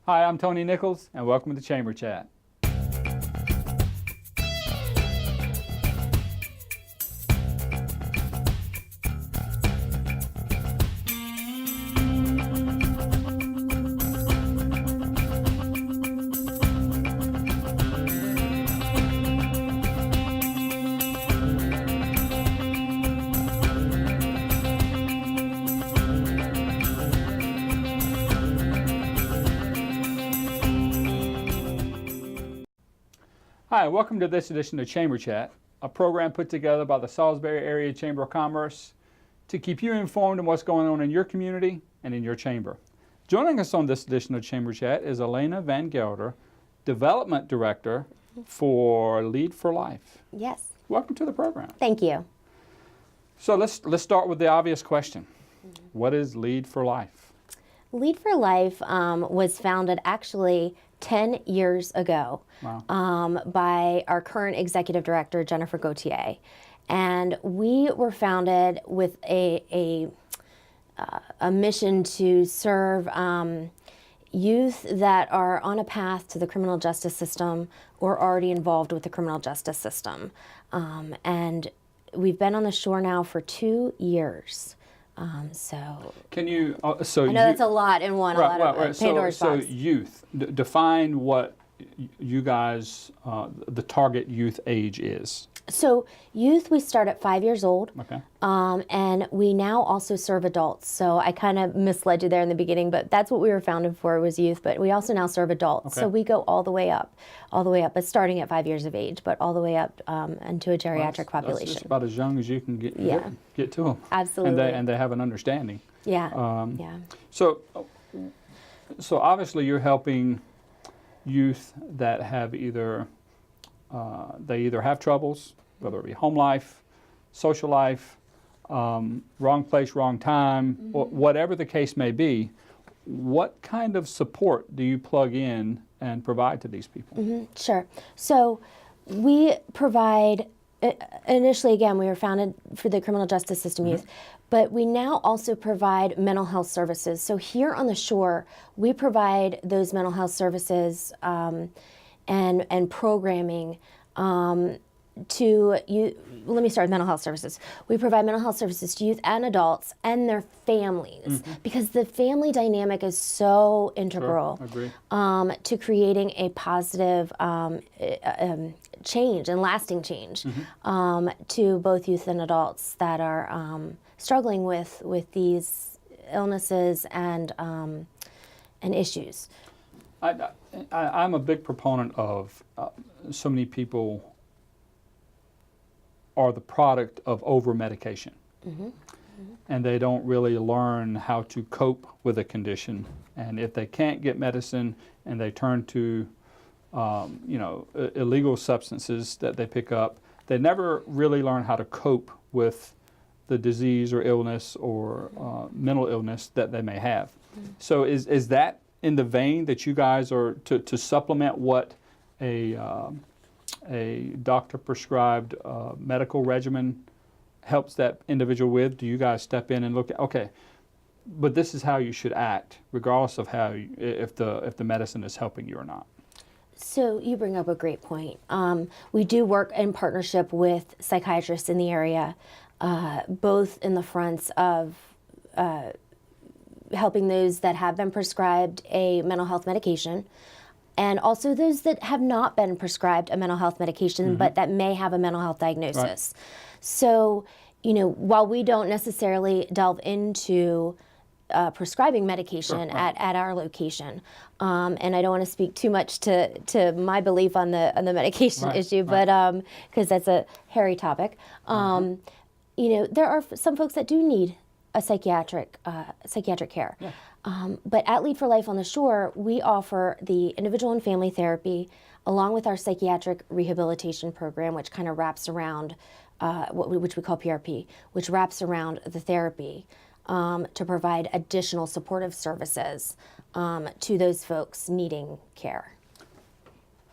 Hi, I'm Tony Nichols, and welcome to Chamber Chat. Hi, welcome to this edition of Chamber Chat, a program put together by the Salisbury Area Chamber of Commerce to keep you informed on what's going on in your community and in your chamber. Joining us on this edition of Chamber Chat is Alaina Van Gelder, Development Director for Lead for Life. Yes. Welcome to the program. Thank you. So let's start with the obvious question. What is Lead for Life? Lead for Life was founded actually 10 years ago. Wow. By our current executive director, Jennifer Gauthier. And we were founded with a mission to serve youth that are on a path to the criminal justice system or already involved with the criminal justice system. And we've been on the shore now for 2 years. Can you, I know that's a lot in one, right, a lot of Pandora's box. So youth, define what you guys, the target youth age is. So youth, we start at 5 years old. Okay. And we now also serve adults. So I kind of misled you there in the beginning, but that's what we were founded for, was youth. But we also now serve adults. Okay. So we go all the way up, but starting at 5 years of age, but all the way up into a geriatric population. That's just about as young as you can get to them. Absolutely. And they have an understanding. Yeah. So obviously you're helping youth that have they either have troubles, whether it be home life, social life, wrong place, wrong time, or whatever the case may be. What kind of support do you plug in and provide to these people? Sure. So we provide, initially, again, we were founded for the criminal justice system youth, but we now also provide mental health services. So here on the shore, we provide those mental health services and programming to you. Let me start with mental health services. We provide mental health services to youth and adults and their families, because the family dynamic is so integral to creating a positive change and lasting change to both youth and adults that are struggling with these illnesses and issues. I'm a big proponent of so many people are the product of over-medication. And they don't really learn how to cope with a condition. And if they can't get medicine and they turn to illegal substances that they pick up, they never really learn how to cope with the disease or illness or mental illness that they may have. So is that in the vein that you guys are to supplement what a doctor prescribed medical regimen helps that individual with? Do you guys step in and look at, okay, but this is how you should act regardless of if the medicine is helping you or not? So you bring up a great point. We do work in partnership with psychiatrists in the area, both in the fronts of helping those that have been prescribed a mental health medication, and also those that have not been prescribed a mental health medication, but that may have a mental health diagnosis. Right. So, while we don't necessarily delve into prescribing medication at our location, and I don't want to speak too much to my belief on the medication issue, but because that's a hairy topic. There are some folks that do need a psychiatric care. Yeah. But at Lead for Life on the Shore, we offer the individual and family therapy along with our psychiatric rehabilitation program, which kind of wraps around, which we call PRP, which wraps around the therapy to provide additional supportive services to those folks needing care.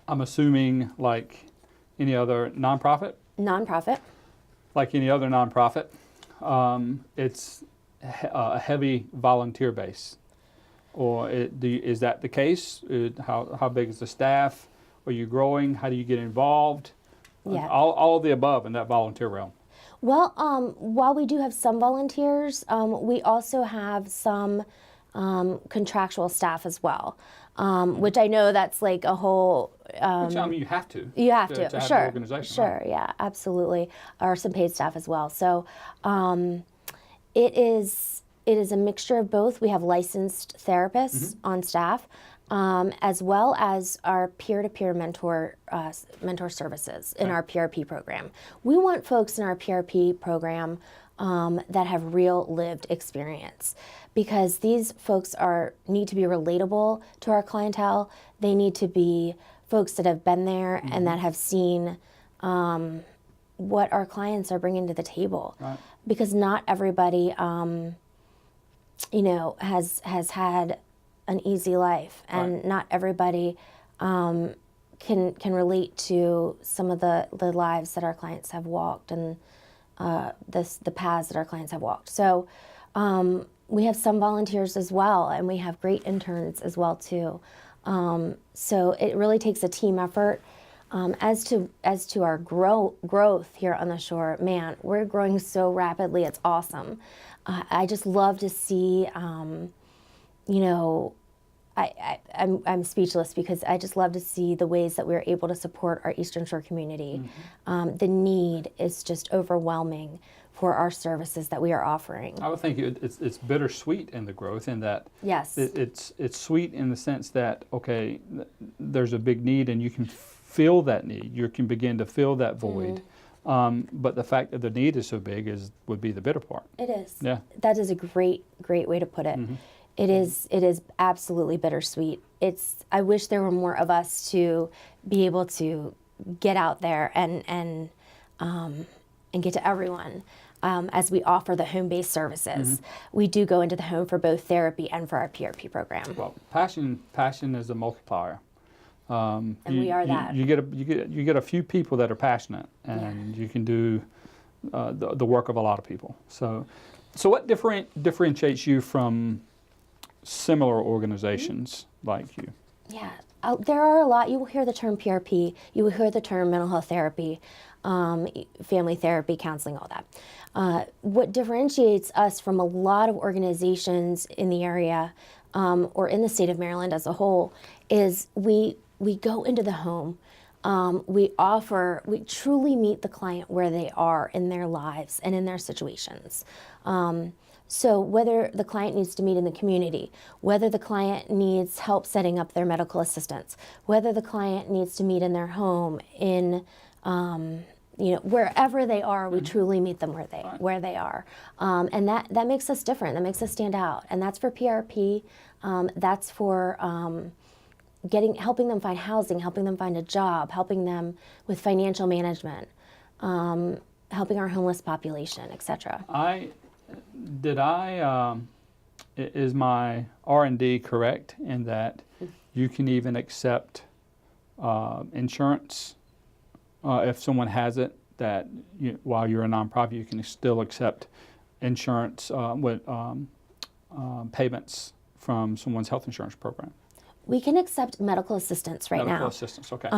I'm assuming, like any other nonprofit? Nonprofit. Like any other nonprofit, it's a heavy volunteer base. Or is that the case? How big is the staff? Are you growing? How do you get involved? Yeah. All of the above in that volunteer realm. Well, while we do have some volunteers, we also have some contractual staff as well, which I know that's like a whole. Which, I mean, you have to. You have to, have the sure, organization, sure, right? yeah, absolutely, or some paid staff as well. So it is a mixture of both. We have licensed therapists on staff, as well as our peer-to-peer mentor services in our PRP program. We want folks in our PRP program that have real lived experience, because these folks need to be relatable to our clientele. They need to be folks that have been there and that have seen what our clients are bringing to the table. Right. Because not everybody, has had an easy life, and Right. not everybody can relate to some of the lives that our clients have walked, and the paths that our clients have walked. So we have some volunteers as well, and we have great interns as well too. So it really takes a team effort. As to our growth here on the shore, man, we're growing so rapidly. It's awesome. I just love to see, I'm speechless, because I just love to see the ways that we're able to support our Eastern Shore community. The need is just overwhelming for our services that we are offering. I would think it's bittersweet in the growth, in that Yes. it's sweet in the sense that, okay, there's a big need and you can feel that need. You can begin to fill that void. But the fact that the need is so big would be the bitter part. It is. Yeah. That is a great way to put it. It is absolutely bittersweet. I wish there were more of us to be able to get out there and get to everyone. As we offer the home-based services, we do go into the home for both therapy and for our PRP program. Well, passion is a multiplier. And we are that. You get a few people that are passionate, and you can do the work of a lot of people. So what differentiates you from similar organizations like you? Yeah, there are a lot. You will hear the term PRP. You will hear the term mental health therapy, family therapy, counseling, all that. What differentiates us from a lot of organizations in the area, or in the state of Maryland as a whole, is we go into the home. We truly meet the client where they are in their lives and in their situations. So whether the client needs to meet in the community, whether the client needs help setting up their medical assistance, whether the client needs to meet in their home, wherever they are, we truly meet them where they are. And that makes us different. That makes us stand out. And that's for PRP. That's for helping them find housing, helping them find a job, helping them with financial management, helping our homeless population, etc. Is my R&D correct in that you can even accept insurance if someone has it, that while you're a nonprofit, you can still accept insurance with payments from someone's health insurance program? We can accept medical assistance right now. Medical assistance, okay.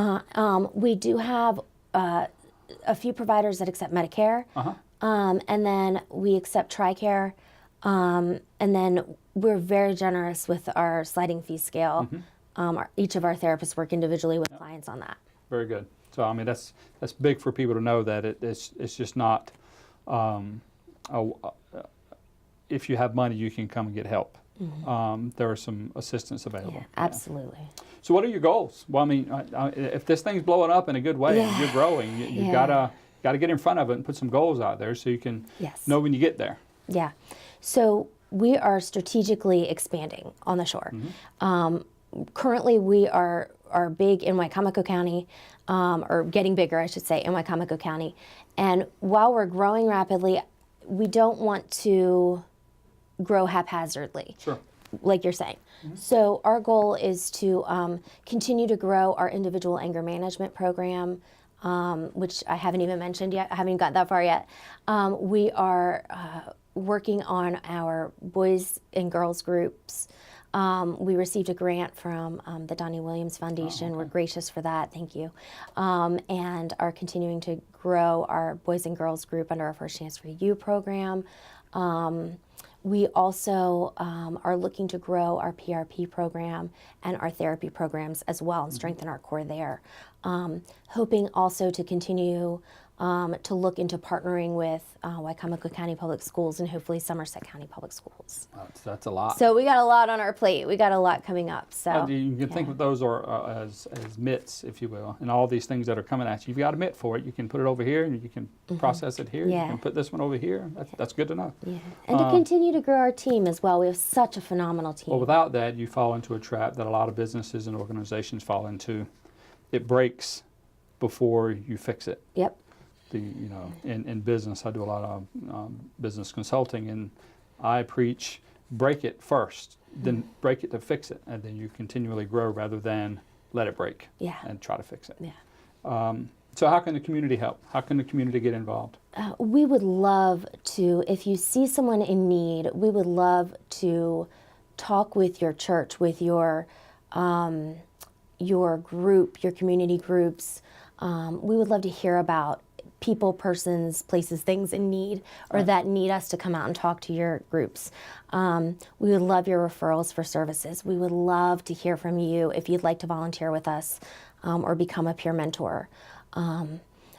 We do have a few providers that accept Medicare, and then we accept TRICARE, and then we're very generous with our sliding fee scale. Each of our therapists work individually with clients on that. Very good. So I mean, that's big for people to know that it's just not if you have money, you can come and get help. There are some assistance available. Yeah, absolutely. So what are your goals? Well, I mean, if this thing's blowing up in a good way and you're growing, you gotta get in front of it and put some goals out there so you can know when you get there. Yeah. So we are strategically expanding on the shore. Currently, we are big in Wicomico County, or getting bigger, I should say, in Wicomico County. And while we're growing rapidly, we don't want to grow haphazardly, like you're saying. So our goal is to continue to grow our individual anger management program, which I haven't even mentioned yet. I haven't got that far yet. We are working on our boys and girls groups, We received a grant from the Donnie Williams Foundation. Oh, okay. We're gracious for that. Thank you. And are continuing to grow our Boys and Girls group under our First Chance for You program. We also are looking to grow our PRP program and our therapy programs as well and strengthen our core there. Hoping also to continue to look into partnering with Wicomico County Public Schools and hopefully Somerset County Public Schools. That's a lot. So we got a lot on our plate. We got a lot coming up. So You can think of those as mitts, if you will, and all these things that are coming at you. You've got a mitt for it. You can put it over here, and you can process it here. Yeah. You can put this one over here. That's good to know. yeah, and to continue to grow our team as well. We have such a phenomenal team. Well, without that, you fall into a trap that a lot of businesses and organizations fall into. It breaks before you fix it. Yep. In business, I do a lot of business consulting, and I preach break it first, then break it to fix it, and then you continually grow rather than let it break and try to fix it. Yeah. So how can the community help? How can the community get involved? We would love to, if you see someone in need, we would love to talk with your church, with your group, your community groups. We would love to hear about people, persons, places, things in need, or that need us to come out and talk to your groups. We would love your referrals for services. We would love to hear from you if you'd like to volunteer with us or become a peer mentor.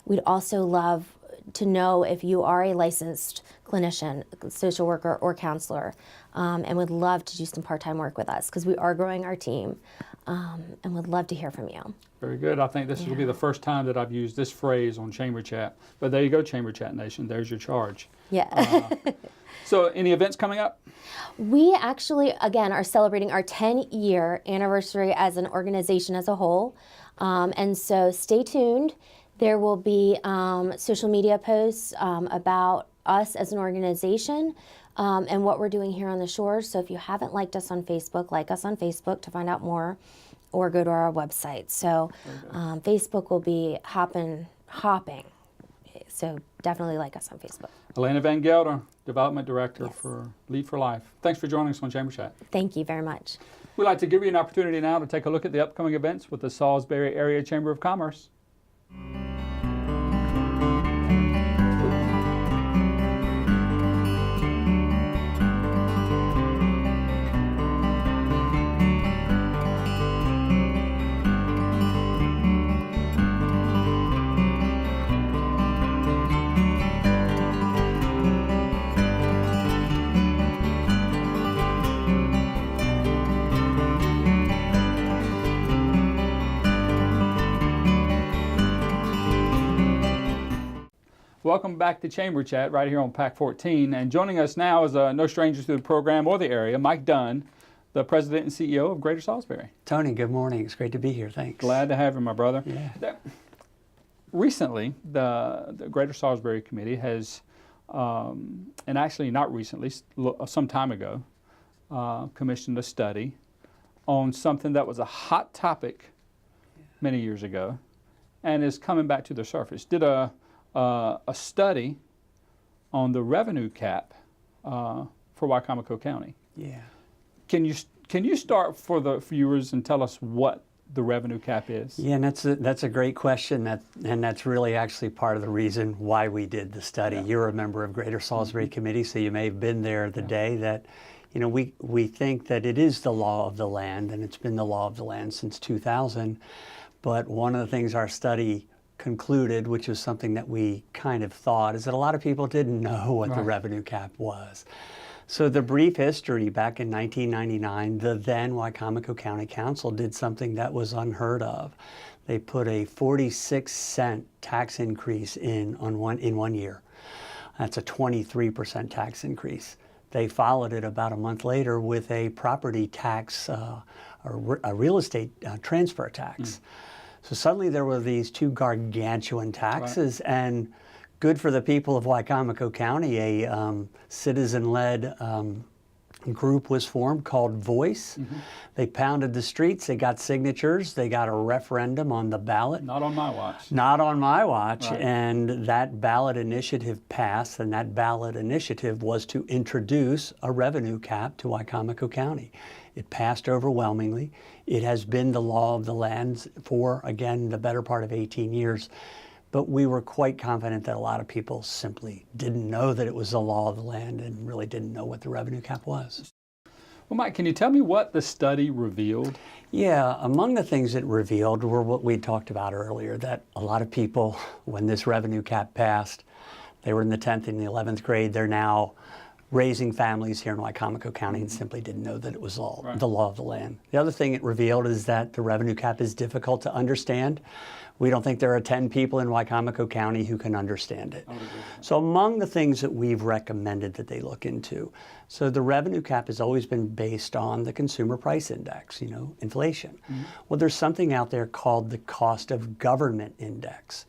We'd also love to know if you are a licensed clinician, social worker, or counselor, and would love to do some part-time work with us because we are growing our team and would love to hear from you. Very good. I think this will be the first time that I've used this phrase on Chamber Chat. But there you go, Chamber Chat Nation. There's your charge. Yeah. So any events coming up? We actually, again, are celebrating our 10-year anniversary as an organization as a whole. And so stay tuned. There will be social media posts about us as an organization and what we're doing here on the shores. So if you haven't liked us on Facebook, like us on Facebook to find out more, or go to our website. So Facebook will be hopping. So definitely like us on Facebook. Alaina Van Gelder, Development Director for Lead for Life. Thanks for joining us on Chamber Chat. Thank you very much. We'd like to give you an opportunity now to take a look at the upcoming events with the Salisbury Area Chamber of Commerce. Welcome back to Chamber Chat right here on PAC 14. And joining us now is no stranger to the program or the area, Mike Dunn, the President and CEO of Greater Salisbury. Tony, good morning. It's great to be here. Thanks. Glad to have you, my brother. Yeah. Recently, the Greater Salisbury Committee has, and actually not recently, some time ago, commissioned a study on something that was a hot topic many years ago and is coming back to the surface. Did a study on the revenue cap for Wicomico County. Yeah. Can you start for the viewers and tell us what the revenue cap is? Yeah, and that's a great question. And that's really actually part of the reason why we did the study. Yeah. You're a member of Greater Salisbury Committee, so you may have been there the day that, we think that it is the law of the land, and it's been the law of the land since 2000. But one of the things our study concluded, which was something that we kind of thought, is that a lot of people didn't know what the revenue cap was. So the brief history, back in 1999, the then Wicomico County Council did something that was unheard of. They put a 46-cent tax increase in 1 year. That's a 23% tax increase. They followed it about a month later with a property tax, or a real estate transfer tax. So suddenly there were these two gargantuan taxes, and good for the people of Wicomico County, a citizen-led group was formed called Voice. They pounded the streets, they got signatures, they got a referendum on the ballot. Not on my watch. Not on my watch, and that ballot initiative passed, and that ballot initiative was to introduce a revenue cap to Wicomico County. It passed overwhelmingly. It has been the law of the land for, again, the better part of 18 years. But we were quite confident that a lot of people simply didn't know that it was the law of the land and really didn't know what the revenue cap was. Well, Mike, can you tell me what the study revealed? Yeah, among the things it revealed were what we talked about earlier, that a lot of people, when this revenue cap passed, they were in the 10th and the 11th grade, they're now raising families here in Wicomico County and simply didn't know that it was all the law of the land. The other thing it revealed is that the revenue cap is difficult to understand. We don't think there are 10 people in Wicomico County who can understand it. So among the things that we've recommended that they look into, so the revenue cap has always been based on the consumer price index, you know, inflation. Well, there's something out there called the cost of government index.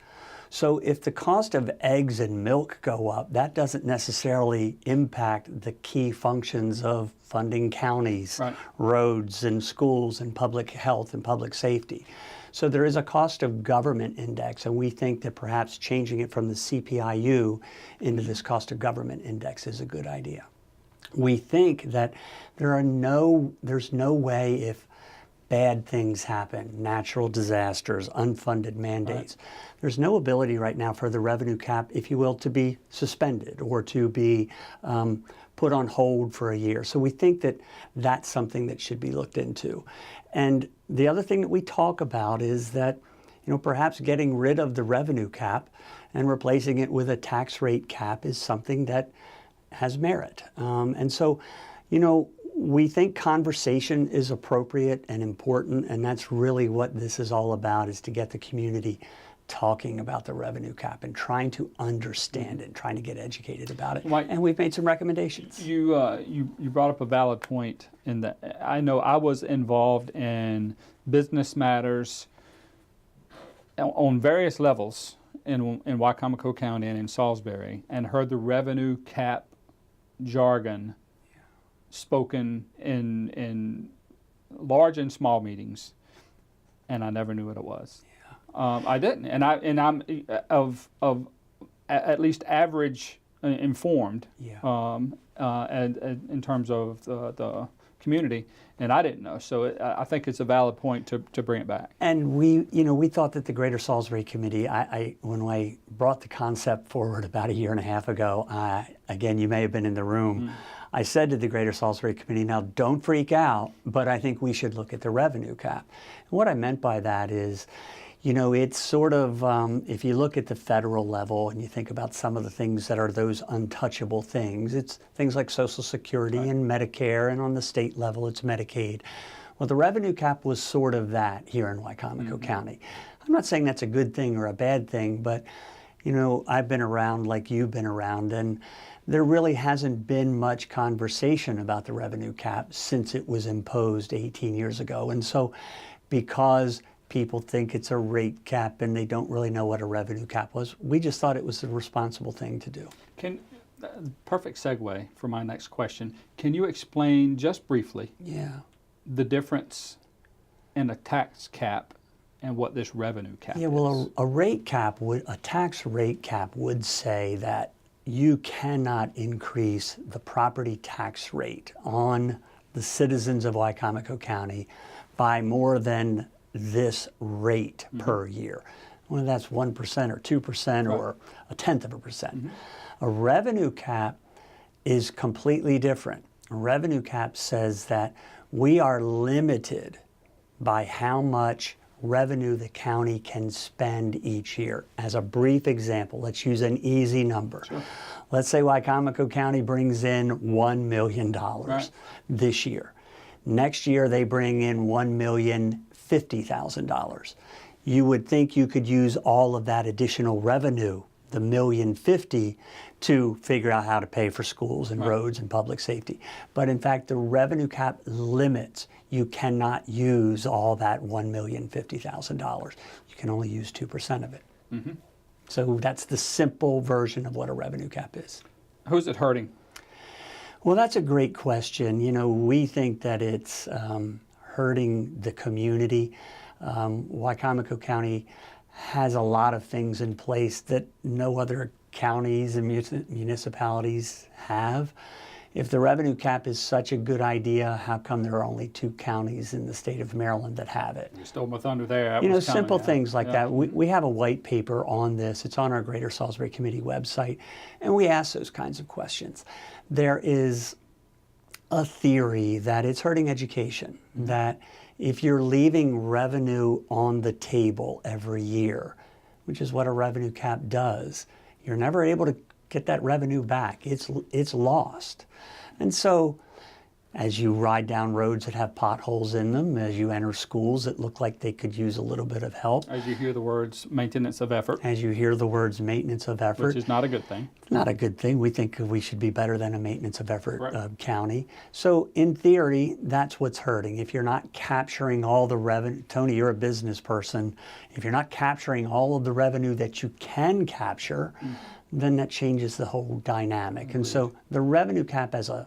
So if the cost of eggs and milk go up, that doesn't necessarily impact the key functions of funding counties, roads and schools and public health and public safety. So there is a cost of government index, and we think that perhaps changing it from the CPIU into this cost of government index is a good idea. We think that there's no way, if bad things happen, natural disasters, unfunded mandates, there's no ability right now for the revenue cap, if you will, to be suspended or to be put on hold for a year. So we think that that's something that should be looked into. And the other thing that we talk about is that, you know, perhaps getting rid of the revenue cap and replacing it with a tax rate cap is something that has merit. And so, you know, we think conversation is appropriate and important, and that's really what this is all about, is to get the community talking about the revenue cap and trying to understand it, trying to get educated about it. Mike, and we've made some recommendations. You brought up a valid point in that. I know I was involved in business matters on various levels in Wicomico County and in Salisbury, and heard the revenue cap jargon spoken in large and small meetings, and I never knew what it was. I didn't, and I'm of at least average informed, and in terms of the community, and I didn't know. So I think it's a valid point to bring it back. And we thought that the Greater Salisbury Committee, when I brought the concept forward about 1.5 years ago, again, you may have been in the room. I said to the Greater Salisbury Committee, now don't freak out, but I think we should look at the revenue cap. And what I meant by that is, you know, it's sort of, if you look at the federal level and you think about some of the things that are those untouchable things, it's things like Social Security and Medicare, and on the state level it's Medicaid. Well, the revenue cap was sort of that here in Wicomico County. I'm not saying that's a good thing or a bad thing, but, you know, I've been around like you've been around, and there really hasn't been much conversation about the revenue cap since it was imposed 18 years ago. And so because people think it's a rate cap and they don't really know what a revenue cap was, we just thought it was the responsible thing to do. Perfect segue for my next question. Can you explain just briefly the difference in a tax cap and what this revenue cap is? Yeah, well, a tax rate cap would say that you cannot increase the property tax rate on the citizens of Wicomico County by more than this rate per year. Whether that's 1% or 2% or 0.1%. A revenue cap is completely different. A revenue cap says that we are limited by how much revenue the county can spend each year. As a brief example, let's use an easy number. Let's say Wicomico County brings in $1 million this year. Next year they bring in $1,050,000. You would think you could use all of that additional revenue, the $1,050,000, to figure out how to pay for schools and roads and public safety. But in fact, the revenue cap limits. You cannot use all that $1,050,000. You can only use 2% of it. So that's the simple version of what a revenue cap is. Who's it hurting? Well, that's a great question. You know, we think that it's hurting the community. Wicomico County has a lot of things in place that no other counties and municipalities have. if the revenue cap is such a good idea, how come there are only 2 counties in the state of Maryland that have it? You stole my thunder there. That You know, was coming, simple yeah. things like Yeah. that. We have a white paper on this. It's on our Greater Salisbury Committee website, and we ask those kinds of questions. There is a theory that it's hurting education, that if you're leaving revenue on the table every year, which is what a revenue cap does, you're never able to get that revenue back. It's lost. And so as you ride down roads that have potholes in them, as you enter schools that look like they could use a little bit of help, As you hear the words maintenance of effort, as you hear the words maintenance of effort, which is not a good thing. not a good thing. We think we should be better than a maintenance of effort Right. county. So in theory, that's what's hurting. If you're not capturing all the revenue, Tony, you're a business person, if you're not capturing all of the revenue that you can capture, then that changes the whole dynamic. And so the revenue cap as a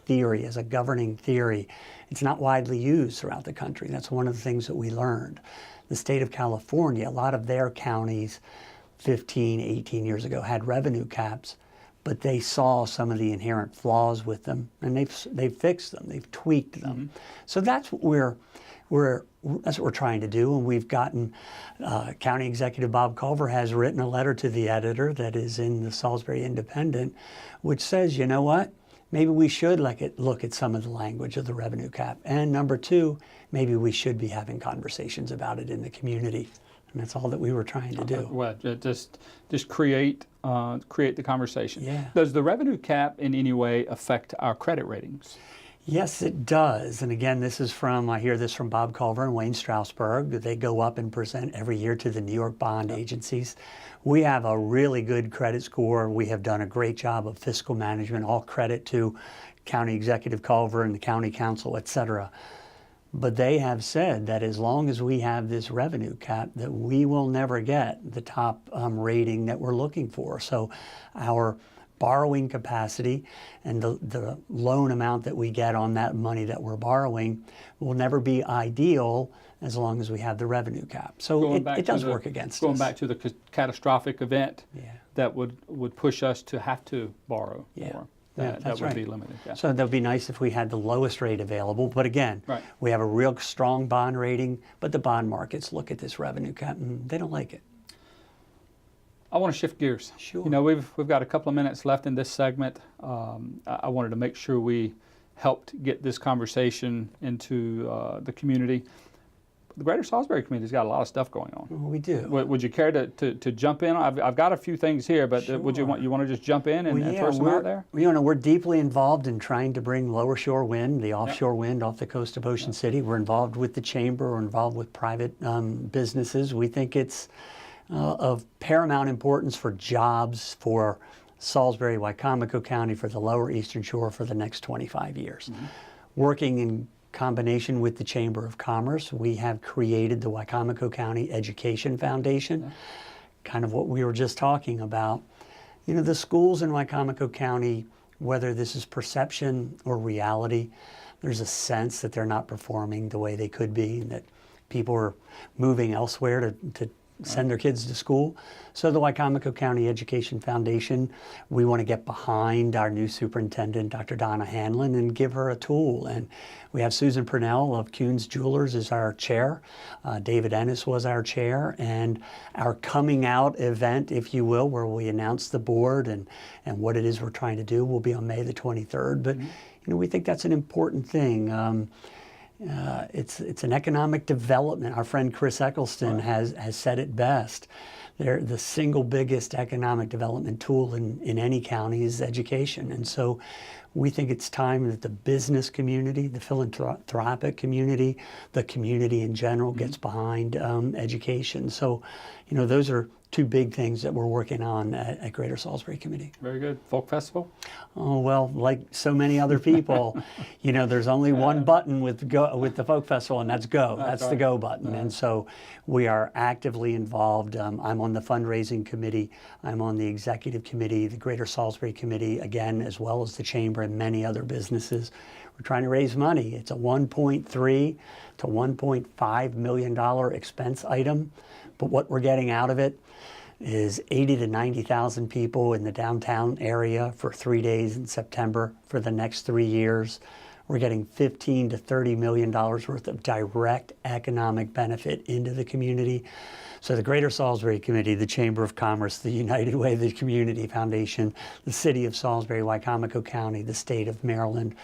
theory, as a governing theory, it's not widely used throughout the country. That's one of the things that we learned. The state of California, a lot of their counties 15, 18 years ago had revenue caps, but they saw some of the inherent flaws with them, and they've fixed them, they've tweaked them. So that's what we're trying to do, and we've gotten, County Executive Bob Culver has written a letter to the editor that is in the Salisbury Independent, which says, you know what, maybe we should look at some of the language of the revenue cap. And number 2, maybe we should be having conversations about it in the community. And that's all that we were trying to do. Well, just create the conversation. Yeah. Does the revenue cap in any way affect our credit ratings? Yes, it does. And again, I hear this from Bob Culver and Wayne Strasburg. They go up and present every year to the New York bond agencies. We have a really good credit score. We have done a great job of fiscal management. All credit to County Executive Culver and the County Council, et cetera. But they have said that as long as we have this revenue cap, that we will never get the top rating that we're looking for. So our borrowing capacity and the loan amount that we get on that money that we're borrowing will never be ideal as long as we have the revenue cap. So it does work against us. Going back to the catastrophic event Yeah. that would push us to have to borrow Yeah. more. Yeah, That that's would right. be limited. Yeah. So that would be nice if we had the lowest rate available. But again, Right. we have a real strong bond rating, but the bond markets look at this revenue cap and they don't like it. I want to shift gears. Sure. You know, we've got a couple of minutes left in this segment. I wanted to make sure we helped get this conversation into the community. The Greater Salisbury community's got a lot of stuff going on. Well, we do. Would you care to jump in? I've got a few things here, but would you Sure. want to just jump in and, and throw some out there? We're deeply involved in trying to bring lower shore wind, the offshore wind off the coast of Ocean City. We're involved with the chamber. We're involved with private businesses. We think it's of paramount importance for jobs for Salisbury, Wycomico County, for the lower Eastern Shore for the next 25 years. Working in combination with the Chamber of Commerce, we have created the Wycomico County Education Foundation, kind of what we were just talking about. You know, the schools in Wycomico County, whether this is perception or reality, there's a sense that they're not performing the way they could be, and that people are moving elsewhere to send their kids to school. So the Wycomico County Education Foundation, we want to get behind our new superintendent, Dr. Donna Hanlon, and give her a tool. And we have Susan Purnell of Kuhn's Jewelers as our chair. David Ennis was our chair. And our coming out event, if you will, where we announce the board and what it is we're trying to do, will be on May the 23rd. But, you know, we think that's an important thing. It's an economic development. Our friend Chris Eccleston has said it best. They're the single biggest economic development tool in any county is education. And so we think it's time that the business community, the philanthropic community, the community in general gets behind education. So, you know, those are two big things that we're working on at Greater Salisbury Committee. Very good. Folk Festival? Oh, well, like so many other people, you know, there's only one button with the Folk Festival, and that's go. That's the go button. And so we are actively involved. I'm on the fundraising committee. I'm on the executive committee, the Greater Salisbury Committee, again, as well as the Chamber and many other businesses. We're trying to raise money. It's a $1.3 to $1.5 million expense item, but what we're getting out of it, is 80 to 90,000 people in the downtown area for 3 days in September for the next 3 years. We're getting $15 to $30 million worth of direct economic benefit into the community. So the Greater Salisbury Committee, the Chamber of Commerce, the United Way of the Community Foundation, the City of Salisbury, Wycomico County, the State of Maryland,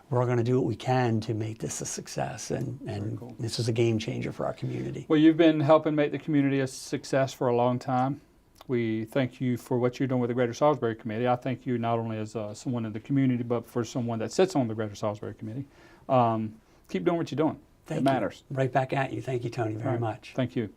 we're going to do what we can to make this a success, and cool. This is a game changer for our community. Well, you've been helping make the community a success for a long time. We thank you for what you're doing with the Greater Salisbury Committee. I thank you not only as someone in the community, but for someone that sits on the Greater Salisbury Committee. Keep doing what you're doing. Thank it you. matters. Right back at you. Thank you, Tony, very much. Thank you.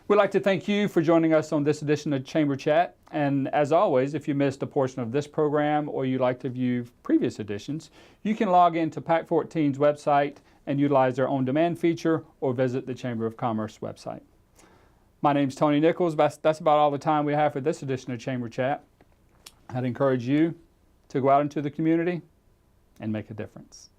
We'd like to thank you for joining us on this edition of Chamber Chat. And as always, if you missed a portion of this program or you'd like to view previous editions, you can log into PAC 14's website and utilize their on-demand feature or visit the Chamber of Commerce website. My name's Tony Nichols. That's about all the time we have for this edition of Chamber Chat. I'd encourage you to go out into the community and make a difference.